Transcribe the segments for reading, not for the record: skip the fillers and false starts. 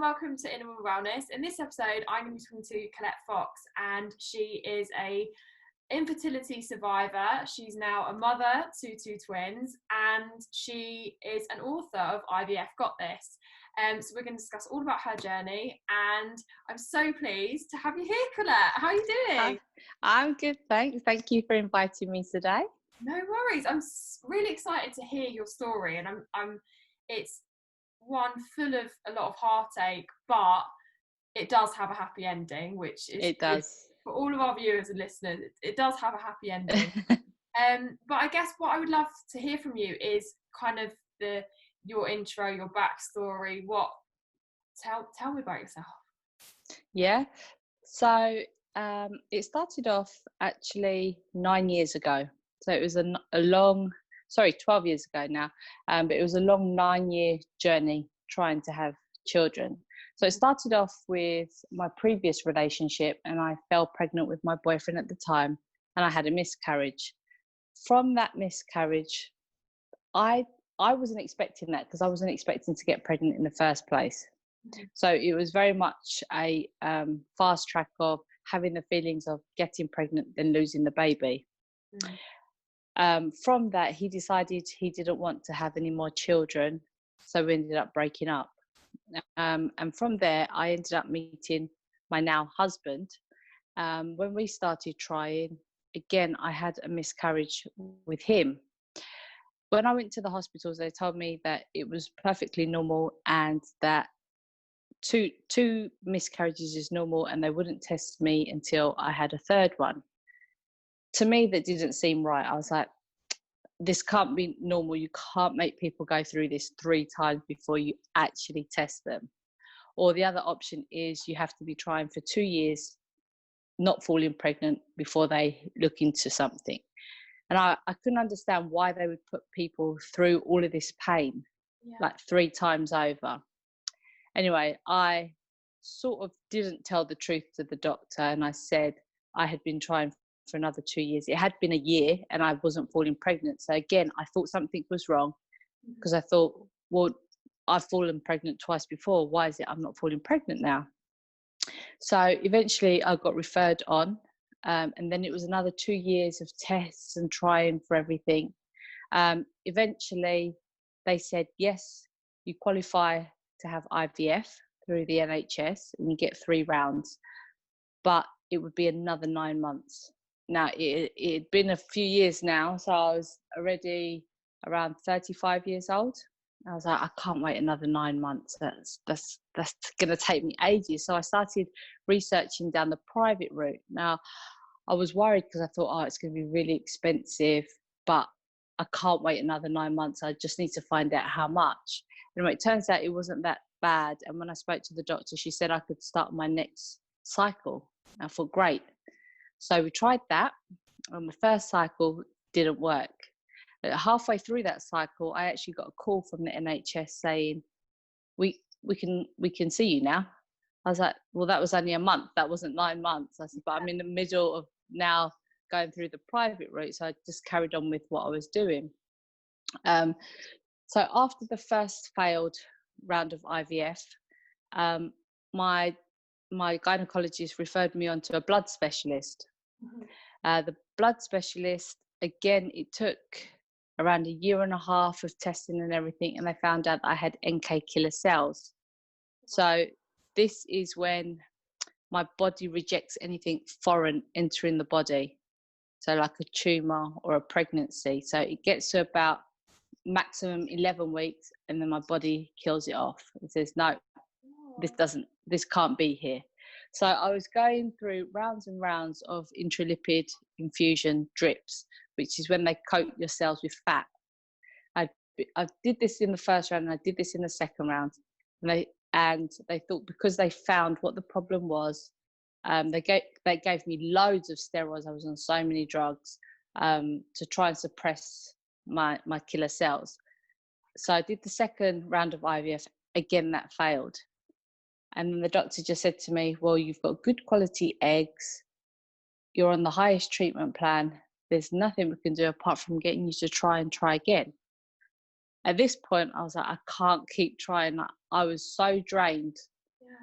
welcome to Inner Woman Wellness. In this episode, I'm going to be talking to Colette Fox, and she is a infertility survivor. She's now a mother to two twins, and she is an author of IVF Got This. So we're going to discuss all about her journey, and I'm so pleased to have you here, Colette. How are you doing? I'm good, thanks. Thank you for inviting me today. No worries. I'm really excited to hear your story, and it's one full of a lot of heartache, but it does have a happy ending, which is it does for all of our viewers and listeners. It does have a happy ending. But I guess what I would love to hear from you is kind of your intro, your backstory. Tell me about yourself. Yeah, so it started off actually 9 years ago. So it was a long 12 years ago now, but it was a long 9-year journey trying to have children. So it started off with my previous relationship, and I fell pregnant with my boyfriend at the time, and I had a miscarriage. From that miscarriage, I wasn't expecting that, because I wasn't expecting to get pregnant in the first place. So it was very much a fast track of having the feelings of getting pregnant then losing the baby. From that, he decided he didn't want to have any more children, so we ended up breaking up. And from there, I ended up meeting my now husband. When we started trying, again, I had a miscarriage with him. When I went to the hospitals, they told me that it was perfectly normal, and that two miscarriages is normal, and they wouldn't test me until I had a third one. To me, that didn't seem right. I was like, this can't be normal. You can't make people go through this 3 times before you actually test them. Or the other option is you have to be trying for 2 years, not falling pregnant, before they look into something. And I couldn't understand why they would put people through all of this pain, like 3 times over. Anyway, I sort of didn't tell the truth to the doctor, and I said I had been trying for another 2 years. It had been a year and I wasn't falling pregnant. So again, I thought something was wrong, because I thought, well, I've fallen pregnant twice before. Why is it I'm not falling pregnant now? So eventually I got referred on, and then it was another 2 years of tests and trying for everything. Eventually they said, yes, you qualify to have IVF through the NHS, and you get 3 rounds, but it would be another 9 months. Now, it had been a few years now, so I was already around 35 years old. I was like, I can't wait another 9 months. That's going to take me ages. So I started researching down the private route. Now, I was worried, because I thought, it's going to be really expensive, but I can't wait another 9 months. I just need to find out how much. Anyway, it turns out it wasn't that bad. And when I spoke to the doctor, she said I could start my next cycle. I thought, great. So we tried that, and the first cycle didn't work. Halfway through that cycle, I actually got a call from the NHS saying, we can see you now. I was like, well, that was only a month. That wasn't 9 months. I said, but I'm in the middle of now going through the private route. So I just carried on with what I was doing. So after the first failed round of IVF, my gynecologist referred me on to a blood specialist. The blood specialist, again, it took around 1.5 years of testing and everything, and they found out I had NK killer cells. So this is when my body rejects anything foreign entering the body, so like a tumor or a pregnancy. So it gets to about maximum 11 weeks, and then my body kills it off. It says, no, this can't be here. So I was going through rounds and rounds of intralipid infusion drips, which is when they coat your cells with fat. I did this in the first round, and I did this in the second round, and they thought, because they found what the problem was, they gave me loads of steroids. I was on so many drugs to try and suppress my killer cells. So I did the second round of IVF. Again, that failed. And then the doctor just said to me, well, you've got good quality eggs. You're on the highest treatment plan. There's nothing we can do apart from getting you to try again. At this point, I was like, I can't keep trying. I was so drained.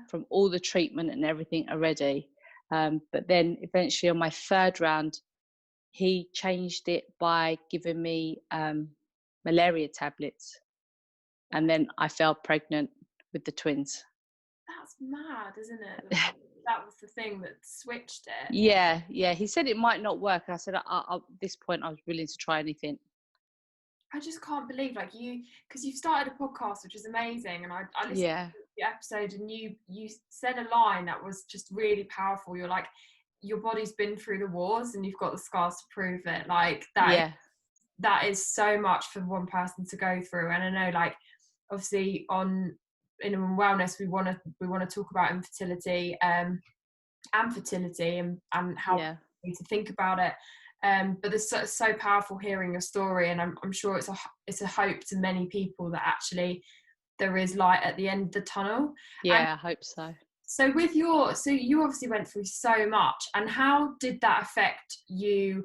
from all the treatment and everything already. But then eventually on my third round, he changed it by giving me malaria tablets. And then I fell pregnant with the twins. That's mad, isn't it? That was the thing that switched it. Yeah. He said it might not work. And I said, at this point, I was willing to try anything. I just can't believe, like, because you've started a podcast, which is amazing. And I listened to the episode, and you said a line that was just really powerful. You're like, your body's been through the wars and you've got the scars to prove it. Like, that is so much for one person to go through. And I know, like, obviously in wellness, we want to talk about infertility and fertility and how to think about it. But it's so powerful hearing your story, and I'm sure it's a hope to many people that actually there is light at the end of the tunnel. I hope so. So you obviously went through so much, and how did that affect you,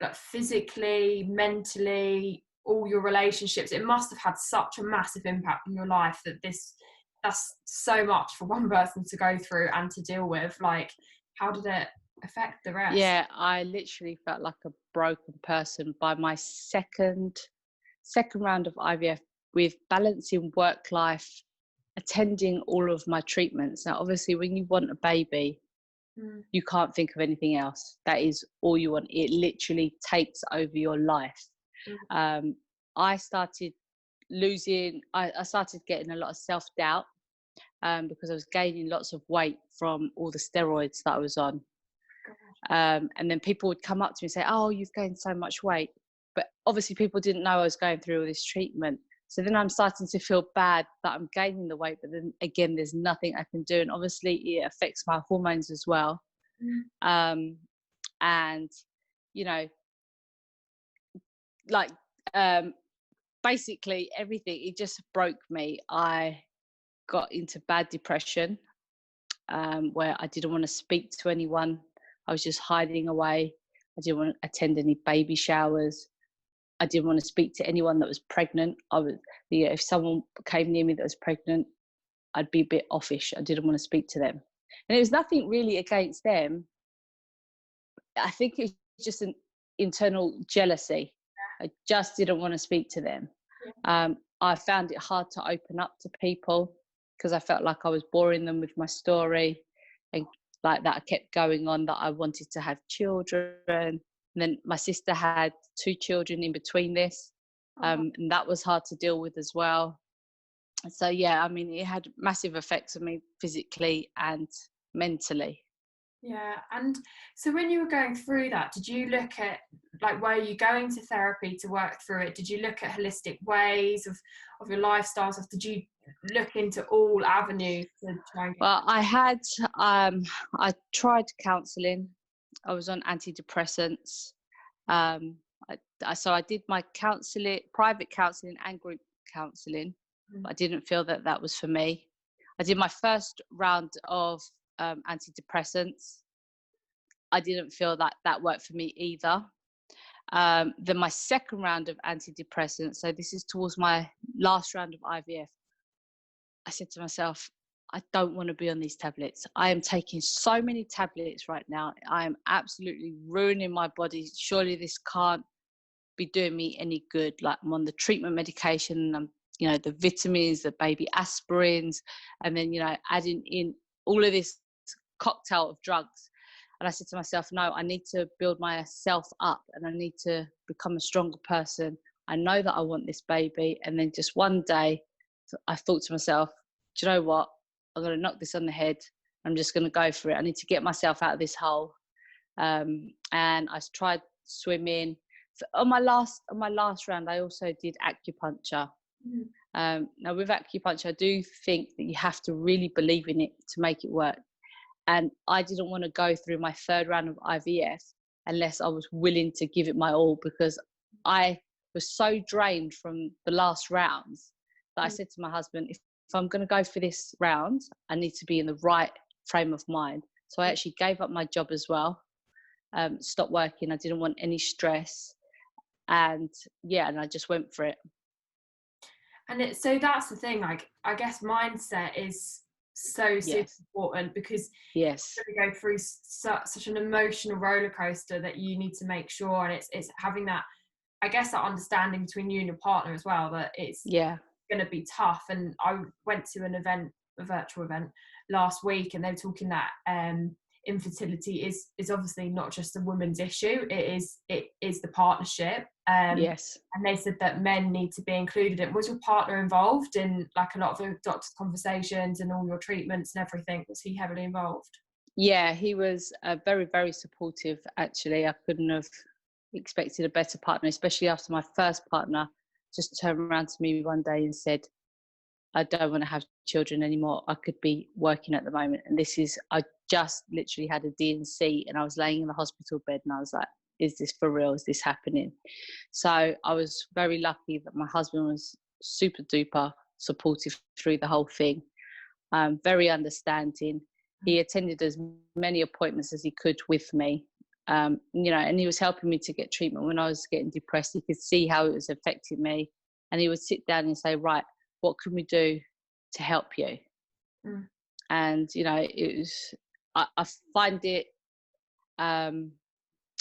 like, physically, mentally, all your relationships? It must have had such a massive impact in your life that's so much for one person to go through and to deal with. Like, how did it affect the rest? Yeah, I literally felt like a broken person by my second round of IVF, with balancing work life, attending all of my treatments. Now, obviously, when you want a baby, you can't think of anything else. That is all you want. It literally takes over your life. I started I started getting a lot of self-doubt because I was gaining lots of weight from all the steroids that I was on. And then people would come up to me and say, oh, you've gained so much weight. But obviously people didn't know I was going through all this treatment. So then I'm starting to feel bad that I'm gaining the weight, but then again, there's nothing I can do. And obviously it affects my hormones as well. And, you know, like, basically everything, it just broke me. I got into bad depression, where I didn't want to speak to anyone. I was just hiding away. I didn't want to attend any baby showers. I didn't want to speak to anyone that was pregnant. If someone came near me that was pregnant, I'd be a bit offish. I didn't want to speak to them. And it was nothing really against them. I think it was just an internal jealousy. I just didn't want to speak to them. I found it hard to open up to people because I felt like I was boring them with my story, and like that I kept going on that I wanted to have children. And then my sister had 2 children in between this, and that was hard to deal with as well. So yeah, I mean, it had massive effects on me physically and mentally. Yeah. And so when you were going through that, did you look at, like, were you going to therapy to work through it? Did you look at holistic ways of your lifestyle stuff? Did you look into all avenues to try and Well, I tried counselling. I was on antidepressants. So I did my counselling, private counselling and group counselling, but I didn't feel that was for me. I did my first round of antidepressants. I didn't feel that worked for me either. Then my second round of antidepressants, so this is towards my last round of IVF, I said to myself, I don't want to be on these tablets. I am taking so many tablets right now. I am absolutely ruining my body. Surely this can't be doing me any good. Like, I'm on the treatment medication, I'm, the vitamins, the baby aspirins, and then, adding in all of this cocktail of drugs. And I said to myself, no, I need to build myself up and I need to become a stronger person. I know that I want this baby. And then just one day I thought to myself, do you know what? I'm going to knock this on the head. I'm just going to go for it. I need to get myself out of this hole. And I tried swimming. On my last round, I also did acupuncture. Now with acupuncture, I do think that you have to really believe in it to make it work. And I didn't want to go through my third round of IVF unless I was willing to give it my all, because I was so drained from the last rounds that I said to my husband, if I'm going to go for this round, I need to be in the right frame of mind. So I actually gave up my job as well, stopped working. I didn't want any stress. And I just went for it. And so that's the thing, like, I guess mindset is so super Yes. important, because Yes. you go through such an emotional roller coaster that you need to make sure, and it's having that, I guess, that understanding between you and your partner as well, that it's Yeah. going to be tough. And I went to an event, a virtual event last week, and they were talking that infertility is obviously not just a woman's issue, it is the partnership. Yes. And they said that men need to be included. And was your partner involved in like a lot of the doctor's conversations and all your treatments and everything? Was he heavily involved? Yeah, he was very, very supportive, actually. I couldn't have expected a better partner, especially after my first partner just turned around to me one day and said, I don't want to have children anymore. I could be working at the moment. And I just literally had a D&C and I was laying in the hospital bed and I was like, is this for real? Is this happening? So I was very lucky that my husband was super duper supportive through the whole thing, very understanding. He attended as many appointments as he could with me, and he was helping me to get treatment when I was getting depressed. He could see how it was affecting me, and he would sit down and say, right, what can we do to help you? And it was, I find it,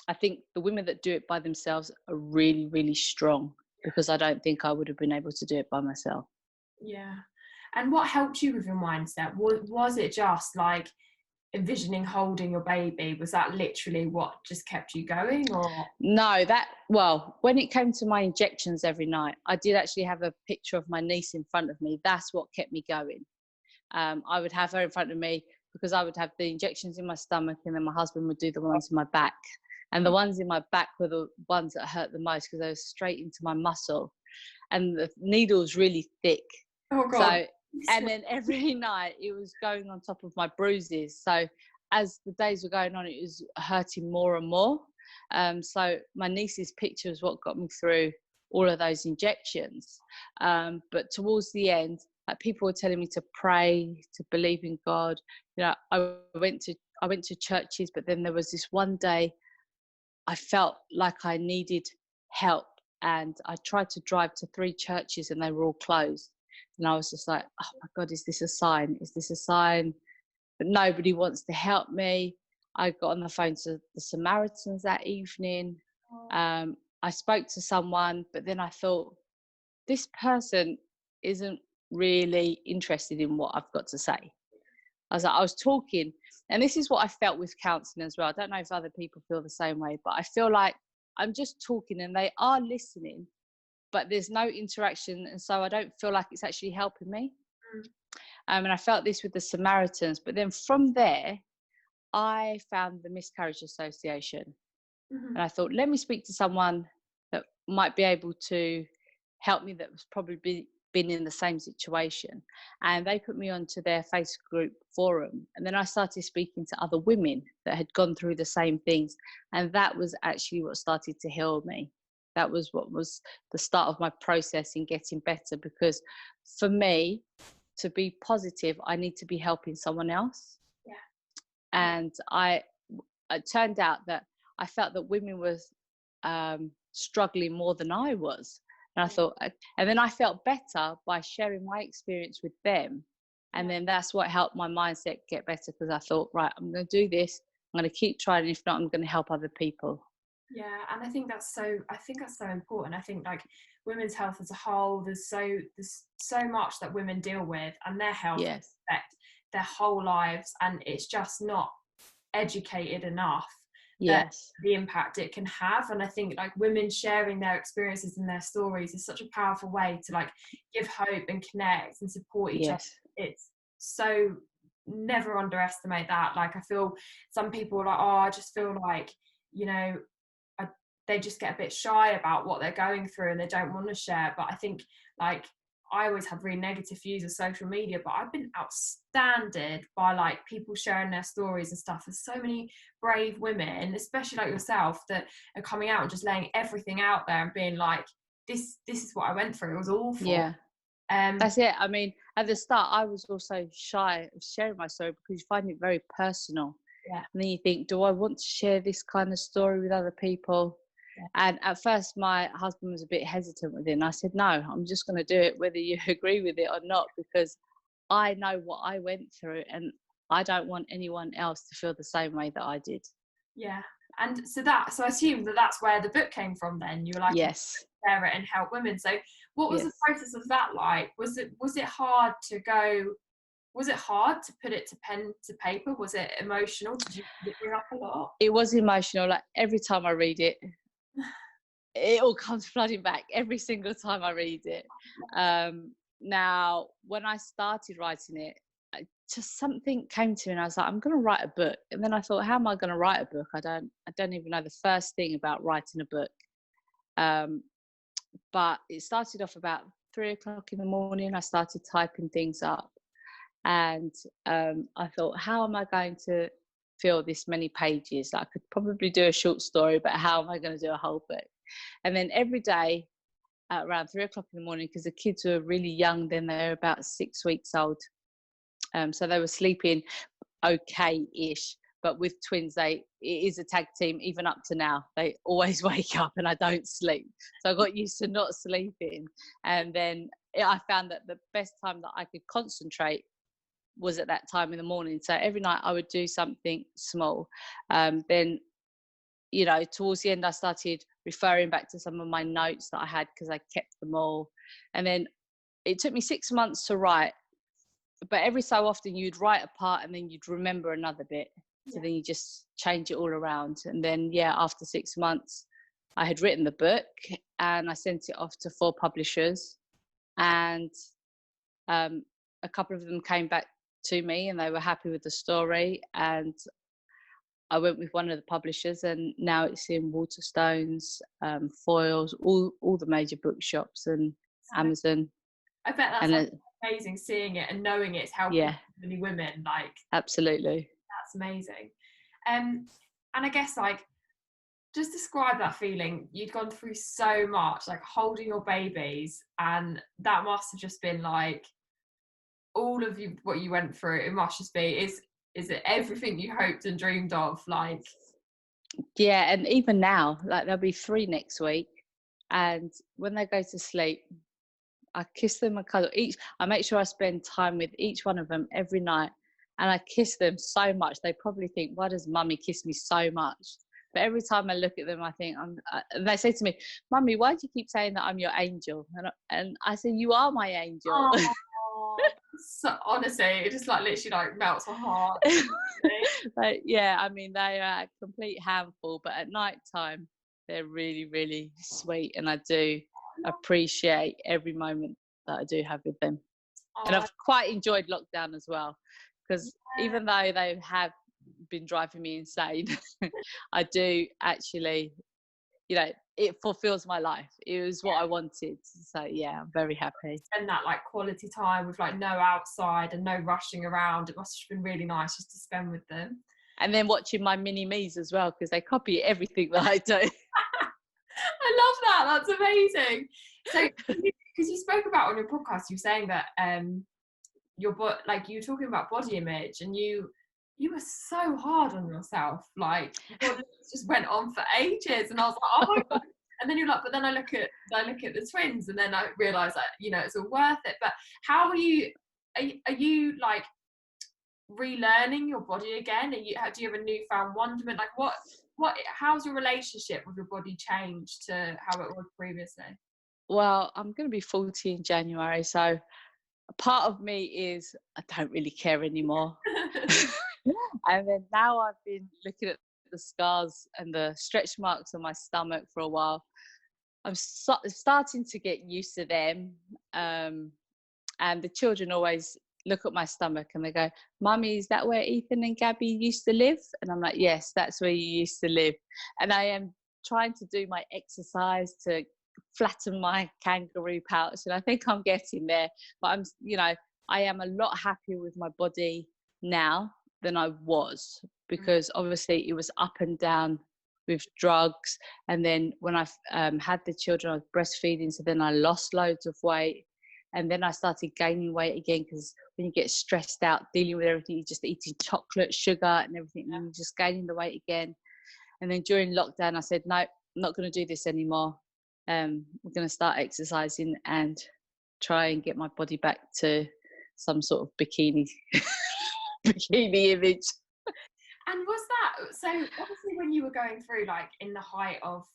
I think the women that do it by themselves are really, really strong, because I don't think I would have been able to do it by myself. Yeah. And what helped you with your mindset? Was it just like envisioning holding your baby? Was that literally what just kept you going? Or No, when it came to my injections every night, I did actually have a picture of my niece in front of me. That's what kept me going. I would have her in front of me because I would have the injections in my stomach, and then my husband would do the ones in my back. And the ones in my back were the ones that hurt the most because they were straight into my muscle. And the needle was really thick. oh god. So, and then every night it was going on top of my bruises. So as the days were going on, it was hurting more and more. So my niece's picture was what got me through all of those injections. But towards the end, like, people were telling me to pray, to believe in God. I went to churches, but then there was this one day I felt like I needed help, and I tried to drive to 3 churches and they were all closed. And I was just like, oh my God, is this a sign? Is this a sign? But nobody wants to help me. I got on the phone to the Samaritans that evening. I spoke to someone, but then I thought, this person isn't really interested in what I've got to say. I was talking, and this is what I felt with counselling as well. I don't know if other people feel the same way, but I feel like I'm just talking and they are listening, but there's no interaction, and so I don't feel like it's actually helping me. And I felt this with the Samaritans, but then from there, I found the Miscarriage Association. And I thought, let me speak to someone that might be able to help me, that was probably been in the same situation. And they put me onto their Facebook forum. And then I started speaking to other women that had gone through the same things. And that was actually what started to heal me. That was what was the start of my process in getting better, because for me to be positive, I need to be helping someone else. Yeah. And it turned out that I felt that women were struggling more than I was. And I thought, and then I felt better by sharing my experience with them. And then that's what helped my mindset get better, because I thought, right, I'm going to do this. I'm going to keep trying. If not, I'm going to help other people. Yeah, and I think that's so important. I think like women's health as a whole, there's so much that women deal with, and their health affect their whole lives, and it's just not educated enough that the impact it can have. And I think like women sharing their experiences and their stories is such a powerful way to like give hope and connect and support each other. It's so, never underestimate that. Like I feel some people are like, oh, I just feel like, they just get a bit shy about what they're going through and they don't want to share. But I think like I always have really negative views of social media, but I've been outstanded by like people sharing their stories and stuff. There's so many brave women, especially like yourself, that are coming out and just laying everything out there and being like, this is what I went through. It was awful. Yeah. That's it. I mean, at the start, I was also shy of sharing my story because you find it very personal. Yeah. And then you think, do I want to share this kind of story with other people? Yeah. And at first, my husband was a bit hesitant with it. And I said, no, I'm just going to do it whether you agree with it or not, because I know what I went through, and I don't want anyone else to feel the same way that I did. Yeah. And so I assume that that's where the book came from then. You were like, Yes. share it and help women. So what was the Yes. process of that like? Was it hard to go, was it hard to put it to pen to paper? Was it emotional? Did it bring up a lot? It was emotional. Like every time I read it, it all comes flooding back every single time I read it. Now, when I started writing it, just something came to me, and I was like, I'm going to write a book. And then I thought, how am I going to write a book? I don't even know the first thing about writing a book. But it started off about 3 o'clock in the morning. I started typing things up, and I thought, how am I going to fill this many pages? I could probably do a short story, but how am I going to do a whole book? And then every day at around 3 o'clock in the morning, because the kids were really young then, they were about 6 weeks old. So they were sleeping okay-ish, but with twins, it is a tag team even up to now. They always wake up and I don't sleep. So I got used to not sleeping. And then I found that the best time that I could concentrate was at that time in the morning. So every night I would do something small. Then, towards the end, I started referring back to some of my notes that I had because I kept them all. And then it took me 6 months to write, but every so often you'd write a part and then you'd remember another bit. So then you just change it all around. And then, after 6 months, I had written the book and I sent it off to 4 publishers. And a couple of them came back to me and they were happy with the story. And I went with one of the publishers, and now it's in Waterstones, Foyles, all the major bookshops and Amazon. I bet that's amazing seeing it and knowing it's helping many women. Like, absolutely. That's amazing. And I guess, like, just describe that feeling. You'd gone through so much, like holding your babies, and that must have just been like all of you, what you went through. It must just be, is it everything you hoped and dreamed of? Like, yeah. And even now, like, there'll be 3 next week, and when they go to sleep, I kiss them and cuddle each. I make sure I spend time with each one of them every night, and I kiss them so much. They probably think, why does mummy kiss me so much? But every time I look at them, I think, and they say to me, Mummy, why do you keep saying that I'm your angel? And I say, you are my angel. Oh, so honestly, it just like literally like melts my heart. Like, yeah, I mean, they are a complete handful, but at night time, they're really, really sweet. And I do appreciate every moment that I do have with them. And I've quite enjoyed lockdown as well, because even though they have been driving me insane, I do actually, it fulfills my life. It was what I wanted. So yeah, I'm very happy. And that like quality time with like no outside and no rushing around. It must have been really nice just to spend with them. And then watching my mini me's as well, because they copy everything that I do. I love that. That's amazing. So, because you spoke about on your podcast, you were saying that you were talking about body image, and you were so hard on yourself. Like, it just went on for ages, and I was like, oh my god. And then you're like, but then I look at the twins, and then I realise that it's all worth it. But how are you? Are you like relearning your body again? Do you have a newfound wonderment? Like, how's your relationship with your body changed to how it was previously? Well, I'm going to be 40 in January, so a part of me is I don't really care anymore. And then now I've been looking at the scars and the stretch marks on my stomach for a while. I'm starting to get used to them. And the children always look at my stomach and they go, Mummy, is that where Ethan and Gabby used to live? And I'm like, yes, that's where you used to live. And I am trying to do my exercise to flatten my kangaroo pouch, and I think I'm getting there. But I am a lot happier with my body now than I was, because obviously it was up and down with drugs, and then when I had the children, I was breastfeeding, so then I lost loads of weight, and then I started gaining weight again, because when you get stressed out dealing with everything, you're just eating chocolate, sugar and everything, and you're just gaining the weight again. And then during lockdown I said, no, I'm not going to do this anymore. We're going to start exercising and try and get my body back to some sort of bikini bikini image. And was that, so obviously when you were going through, like in the height of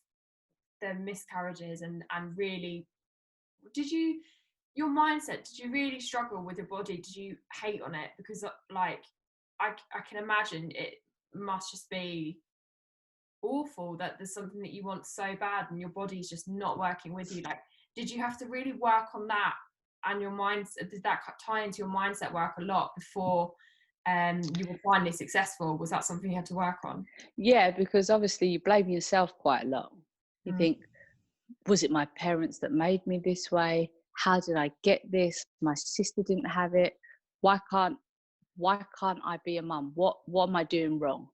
the miscarriages and really, did you, your mindset, did you really struggle with your body? Did you hate on it? Because like I can imagine it must just be awful that there's something that you want so bad and your body's just not working with you. Like, did you have to really work on that and your mindset? Did that tie into your mindset work a lot before you were finally successful? Was that something you had to work on? Yeah, because obviously you blame yourself quite a lot. You think, was it my parents that made me this way? How did I get this? My sister didn't have it. Why can't I be a mum? What am I doing wrong?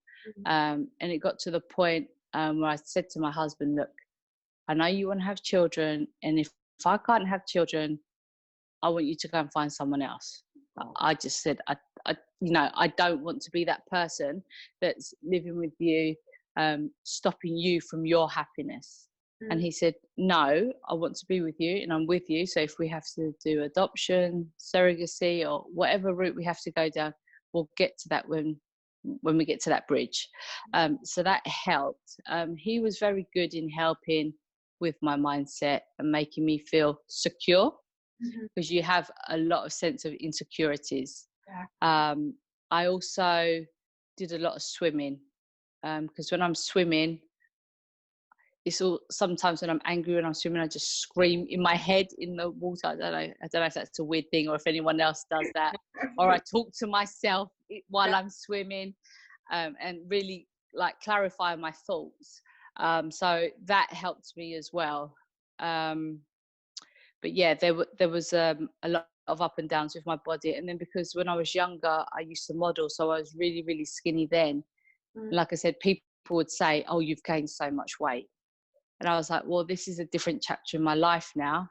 And it got to the point where I said to my husband, look, I know you want to have children, and if I can't have children, I want you to go and find someone else. I just said, I don't want to be that person that's living with you, stopping you from your happiness. And he said, no, I want to be with you and I'm with you. So if we have to do adoption, surrogacy, or whatever route we have to go down, we'll get to that when we get to that bridge. So that helped. He was very good in helping with my mindset and making me feel secure, because you have a lot of sense of insecurities. I also did a lot of swimming, because when I'm swimming, it's all, sometimes when I'm angry when I'm swimming, I just scream in my head in the water. I don't know if that's a weird thing or if anyone else does that. Or I talk to myself while I'm swimming, and really like clarify my thoughts. So that helped me as well. But yeah, there was a lot of up and downs with my body. And then because when I was younger, I used to model, so I was really, really skinny then. Like I said, people would say, oh, you've gained so much weight. And I was like, well, this is a different chapter in my life now.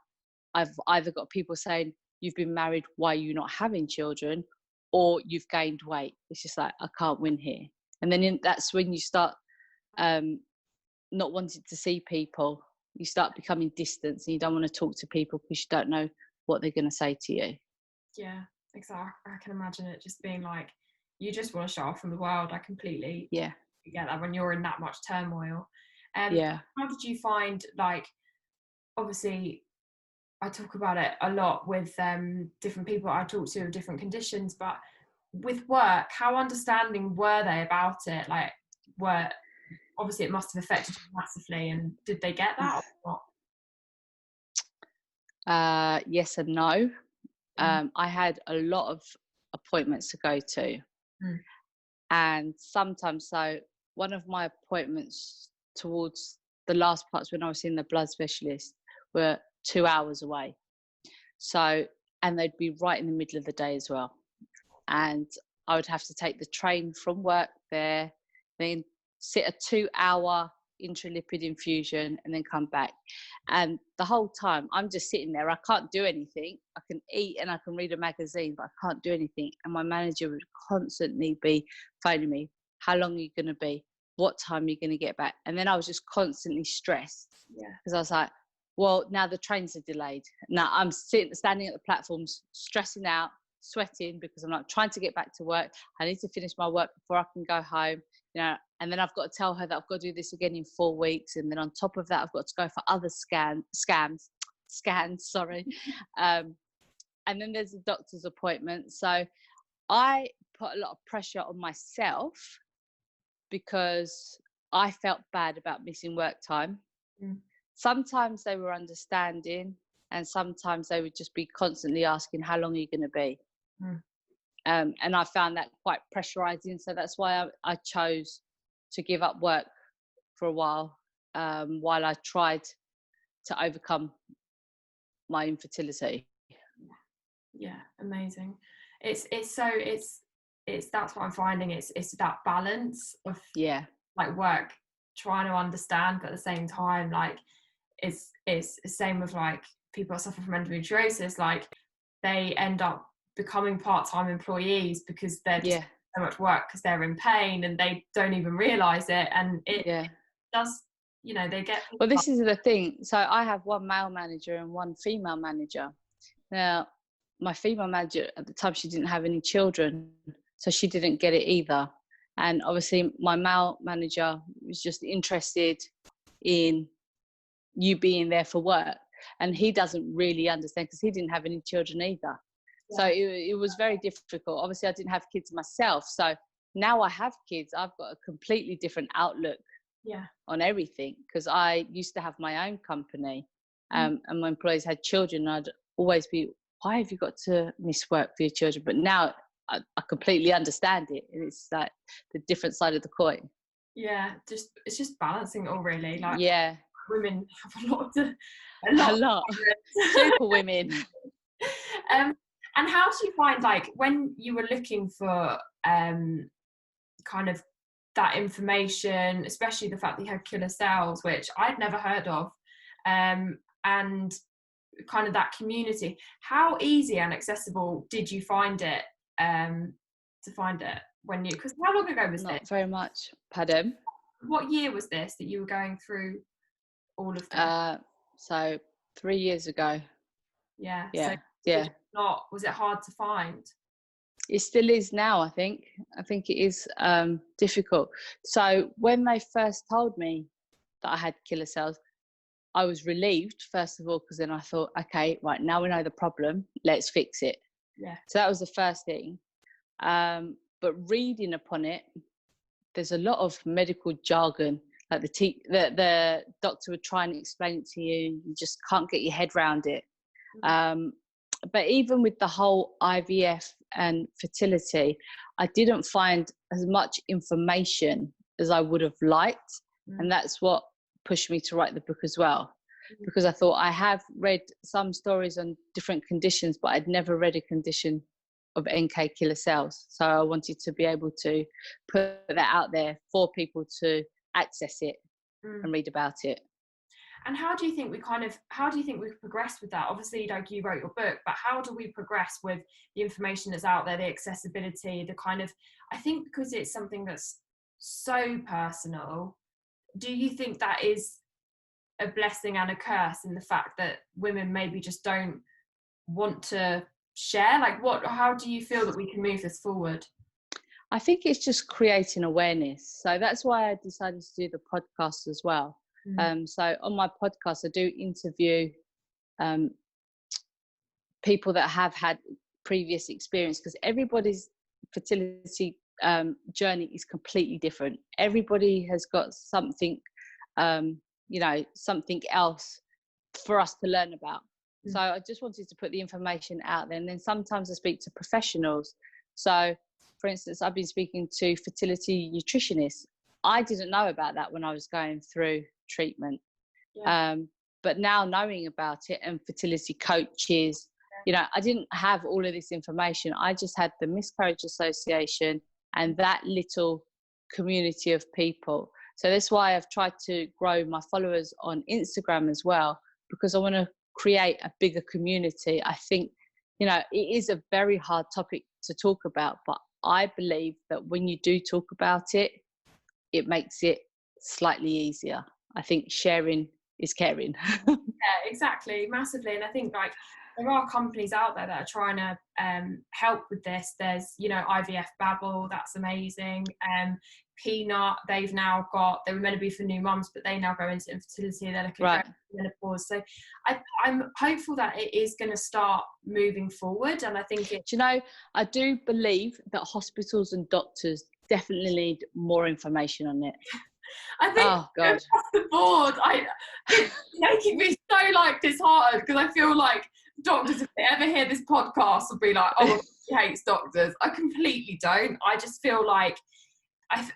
I've either got people saying, you've been married, why are you not having children? Or you've gained weight. It's just like, I can't win here. And then that's when you start not wanting to see people. You start becoming distant and you don't want to talk to people because you don't know what they're going to say to you. Yeah, exactly. I can imagine it just being like, you just want to show off from the world. I completely get that when you're in that much turmoil. How did you find, like, obviously I talk about it a lot with different people I talk to of different conditions, but with work, how understanding were they about it? Like, obviously it must have affected you massively, and did they get that or not? Yes and no. I had a lot of appointments to go to, and sometimes, so one of my appointments towards the last parts when I was seeing the blood specialist were 2 hours away. So, and they'd be right in the middle of the day as well. And I would have to take the train from work there, then sit a 2-hour intralipid infusion and then come back. And the whole time I'm just sitting there. I can't do anything. I can eat and I can read a magazine, but I can't do anything. And my manager would constantly be phoning me, how long are you going to be? What time are you going to get back? And then I was just constantly stressed because I was like, well, now the trains are delayed. Now I'm standing at the platforms, stressing out, sweating because I'm like trying to get back to work. I need to finish my work before I can go home, you know, and then I've got to tell her that I've got to do this again in 4 weeks. And then on top of that, I've got to go for other scans, sorry. And then there's a doctor's appointment. So I put a lot of pressure on myself because I felt bad about missing work time. Sometimes they were understanding and sometimes they would just be constantly asking, how long are you going to be? And I found that quite pressurizing. So that's why I chose to give up work for a while I tried to overcome my infertility. Yeah, amazing. It's that's what I'm finding. It's that balance of like work, trying to understand, but at the same time, like it's the same with like people that suffer from endometriosis. Like they end up becoming part-time employees because they're just so much work because they're in pain and they don't even realize it, and it does, you know, they get. Well, this is the thing. So I have one male manager and one female manager. Now my female manager at the time, she didn't have any children, so she didn't get it either. And obviously my male manager was just interested in you being there for work, and he doesn't really understand because he didn't have any children either. Yeah. So it was very difficult. Obviously I didn't have kids myself, so now I have kids, I've got a completely different outlook on everything, because I used to have my own company, and my employees had children. I'd always be, why have you got to miss work for your children? But now I completely understand it. It's like the different side of the coin. Yeah, it's just balancing it all, really. Like, women have a lot. Super women. And how do you find, like, when you were looking for kind of that information, especially the fact that you had killer cells, which I'd never heard of, and kind of that community, how easy and accessible did you find it to find it when you, because how long ago was this? Not very much. Pardon? What year was this that you were going through all of this? So 3 years ago. Yeah. So was it hard to find? It still is now. I think it is difficult. So when they first told me that I had killer cells, I was relieved, first of all, because then I thought, okay, right, now we know the problem, let's fix it. Yeah. So that was the first thing. But reading upon it, there's a lot of medical jargon. Like the doctor would try and explain it to you, you just can't get your head around it. But even with the whole IVF and fertility, I didn't find as much information as I would have liked. And that's what pushed me to write the book as well. Because I thought, I have read some stories on different conditions, but I'd never read a condition of NK killer cells. So I wanted to be able to put that out there for people to access it and read about it. And how do you think we've progressed with that? Obviously, like, you wrote your book, but how do we progress with the information that's out there, the accessibility, the kind of, I think because it's something that's so personal, do you think that is a blessing and a curse in the fact that women maybe just don't want to share? Like, how do you feel that we can move this forward? I think it's just creating awareness. So that's why I decided to do the podcast as well. So on my podcast, I do interview people that have had previous experience, because everybody's fertility journey is completely different. Everybody has got something, something else for us to learn about. So I just wanted to put the information out there. And then sometimes I speak to professionals. So for instance, I've been speaking to fertility nutritionists. I didn't know about that when I was going through treatment. But now knowing about it, and fertility coaches, I didn't have all of this information. I just had the Miscarriage Association and that little community of people. So that's why I've tried to grow my followers on Instagram as well, because I want to create a bigger community. I think, it is a very hard topic to talk about, but I believe that when you do talk about it, it makes it slightly easier. I think sharing is caring. Yeah, exactly, massively. And I think, like, there are companies out there that are trying to help with this. There's, IVF Babble, that's amazing. Peanut, they were meant to be for new mums, but they now go into infertility. They're looking at menopause. So I'm hopeful that it is going to start moving forward. And I think I do believe that hospitals and doctors definitely need more information on it. I think across the board, it's making me so, like, disheartened, because I feel like doctors, if they ever hear this podcast, will be like, oh, he hates doctors. I completely don't. I just feel like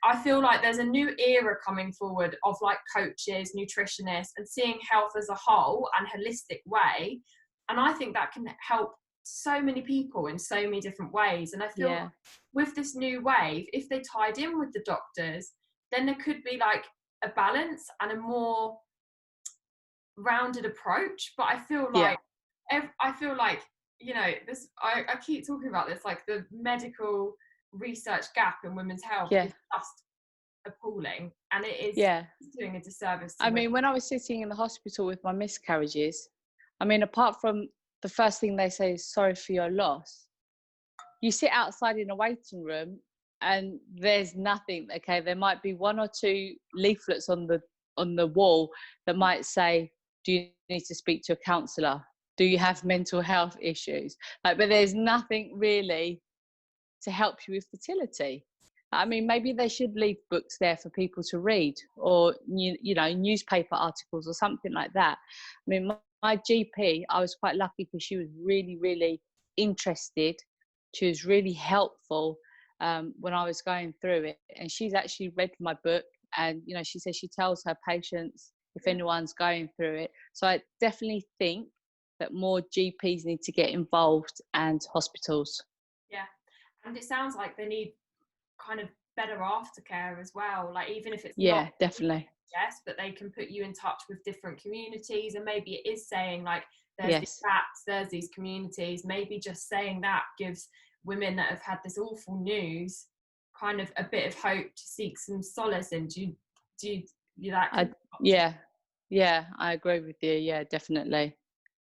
I feel like there's a new era coming forward of, like, coaches, nutritionists, and seeing health as a whole and holistic way. And I think that can help so many people in so many different ways. And I feel like with this new wave, if they tied in with the doctors, then there could be, like, a balance and a more rounded approach. But I feel like this. I keep talking about this, like, the medical research gap in women's health is just appalling, and it is doing a disservice to women. When I was sitting in the hospital with my miscarriages, apart from the first thing they say is sorry for your loss. You sit outside in a waiting room and there's nothing. Okay, there might be one or two leaflets on the wall that might say, do you need to speak to a counsellor? Do you have mental health issues? But there's nothing really to help you with fertility. I mean, maybe they should leave books there for people to read, or newspaper articles or something like that. I mean, my GP, I was quite lucky because she was really, really interested. She was really helpful when I was going through it, and she's actually read my book. And she says she tells her patients if anyone's going through it. So I definitely think that more GPs need to get involved, and hospitals. Yeah, and it sounds like they need kind of better aftercare as well. Like, even if it's not definitely. Yes, but they can put you in touch with different communities, and maybe it is saying like there's Yes. these chats, there's these communities. Maybe just saying that gives women that have had this awful news kind of a bit of hope to seek some solace in. Do you that? Yeah, I agree with you. Yeah, definitely.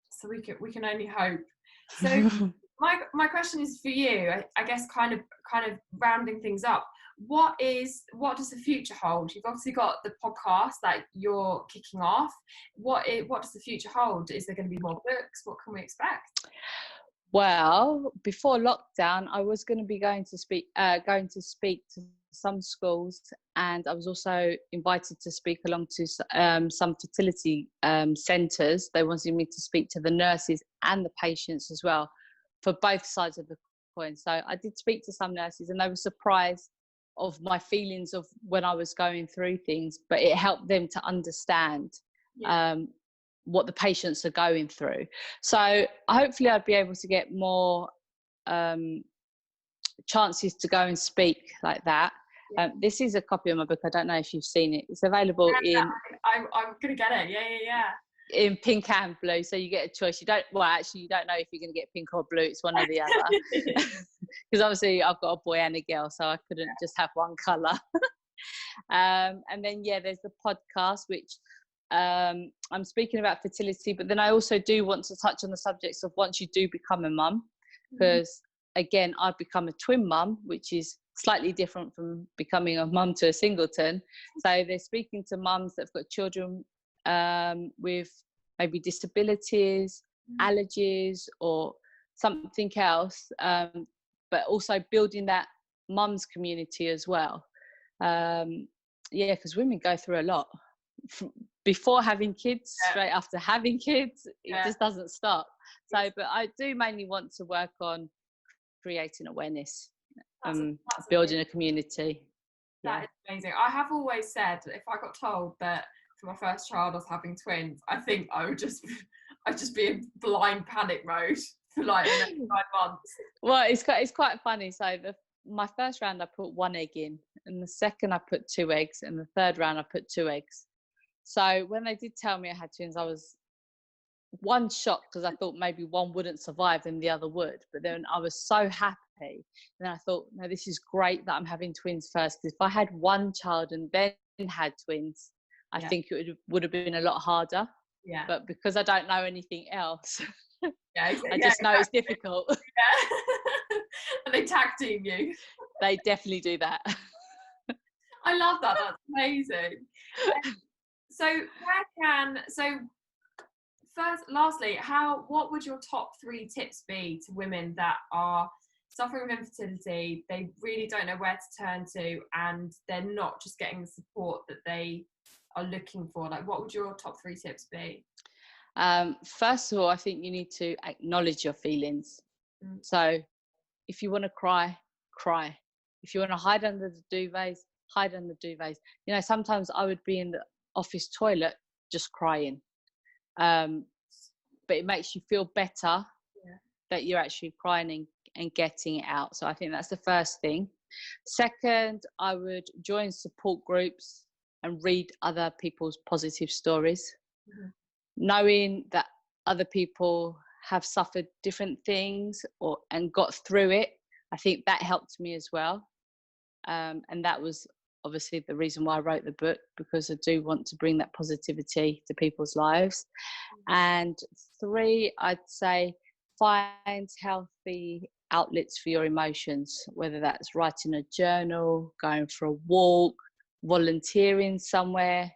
So we can only hope. So my question is for you. I guess kind of rounding things up. What does the future hold? You've obviously got the podcast that you're kicking off. What does the future hold? Is there going to be more books? What can we expect? Well, before lockdown, I was going to be going to speak to some schools, and I was also invited to speak along to some fertility centres. They wanted me to speak to the nurses and the patients as well, for both sides of the coin. So I did speak to some nurses, and they were surprised of my feelings of when I was going through things, but it helped them to understand what the patients are going through. So hopefully I'd be able to get more chances to go and speak like that. This is a copy of my book. I don't know if you've seen it. It's available I'm gonna get it. Yeah. In pink and blue, so you get a choice. You don't know if you're going to get pink or blue. It's one or the other, because obviously I've got a boy and a girl, so I couldn't just have one colour. And then there's the podcast, which I'm speaking about fertility, but then I also do want to touch on the subjects of once you do become a mum, because again, I've become a twin mum, which is slightly different from becoming a mum to a singleton. So they're speaking to mums that have got children with maybe disabilities, allergies, or something else, but also building that mums community as well. Because women go through a lot before having kids, straight after having kids. It just doesn't stop. So, but I do mainly want to work on creating awareness, building a community. That is amazing. I have always said that if I got told that for my first child I was having twins, I think I'd just be in blind panic mode for like the next 9 months. Well, it's quite funny. So my first round I put 1 egg in, and the second I put 2 eggs, and the third round I put 2 eggs. So when they did tell me I had twins, I was shocked, because I thought maybe one wouldn't survive and the other would. But then I was so happy. And then I thought, no, this is great that I'm having twins first. If I had one child and then had twins, I think it would have been a lot harder. Yeah. But because I don't know anything else, I just know it's difficult. Yeah. And they tag team you. They definitely do that. I love that. That's amazing. Lastly, what would your top 3 tips be to women that are suffering with infertility? They really don't know where to turn to, and they're not just getting the support that they are looking for. Like, what would your top 3 tips be? First of all, I think you need to acknowledge your feelings. So if you want to cry, cry. If you want to hide under the duvets, hide under the duvets. Sometimes I would be in the office toilet just crying. But it makes you feel better that you're actually crying and getting it out. So I think that's the first thing. Second, I would join support groups and read other people's positive stories. Knowing that other people have suffered different things and got through it, I think that helped me as well. And that was obviously the reason why I wrote the book, because I do want to bring that positivity to people's lives. And 3, I'd say find healthy outlets for your emotions, whether that's writing a journal, going for a walk, volunteering somewhere.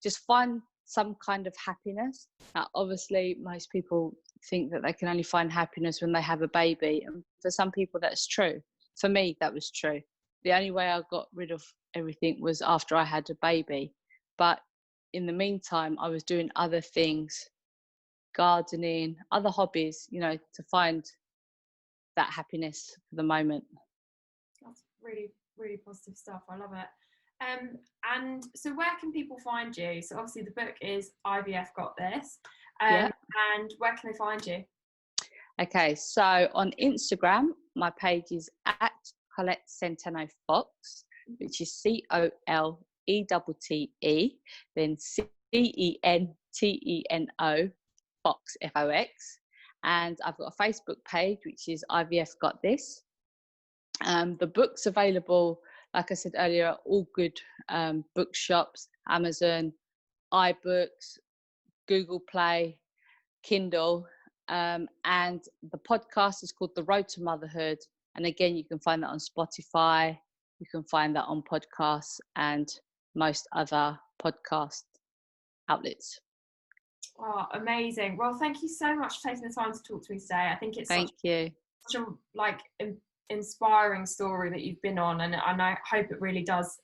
Just find some kind of happiness. Now, obviously, most people think that they can only find happiness when they have a baby. And for some people, that's true. For me, that was true. The only way I got rid of everything was after I had a baby. But in the meantime, I was doing other things, gardening, other hobbies, to find that happiness for the moment. That's really, really positive stuff. I love it. And so where can people find you? So obviously the book is IVF Got This. Yeah. And where can they find you? Okay, so on Instagram, my page is at Colette Centeno Fox, which is COLETTE, then CENTENO Fox, FOX. And I've got a Facebook page, which is IVF Got This. The book's available, like I said earlier, at all good bookshops, Amazon, iBooks, Google Play, Kindle. And the podcast is called The Road to Motherhood. And again, you can find that on Spotify. You can find that on podcasts and most other podcast outlets. Oh, amazing. Well, thank you so much for taking the time to talk to me today. I think it's such a inspiring story that you've been on, and I hope it really does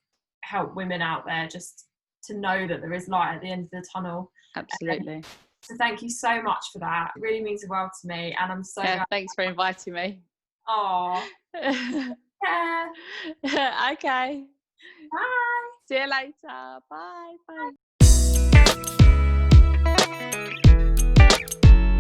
help women out there just to know that there is light at the end of the tunnel. Absolutely. So thank you so much for that. It really means the world to me, and I'm so glad. Thanks for inviting me. Oh. Yeah. Okay. Bye. See you later. Bye. Bye.